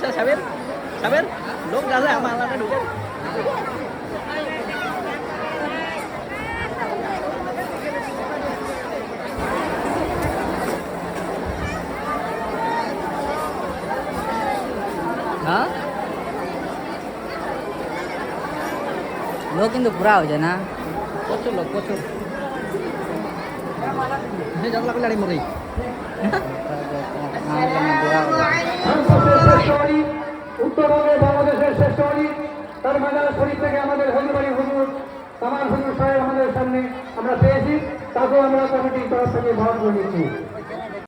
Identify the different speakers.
Speaker 1: আছে সাবের সাবের লোক যাচ্ছে আমার আলাদা ঢুকে হ্যাঁ লোক কিন্তু পুরা হয়ে যায় না প্রচুর লোক প্রচুর যত লাগলে আড়ি মরে
Speaker 2: উত্তরবঙ্গে বাংলাদেশের শ্রেষ্ঠ অলি তার মাজার শরীফ থেকে আমাদের হলুবাড়ি হুজুর কামাল হুজুর সাহেব আমাদের সামনে আমরা পেয়েছি তাকেও আমরা কমিটির তরফ থেকে বহন করে নিচ্ছি।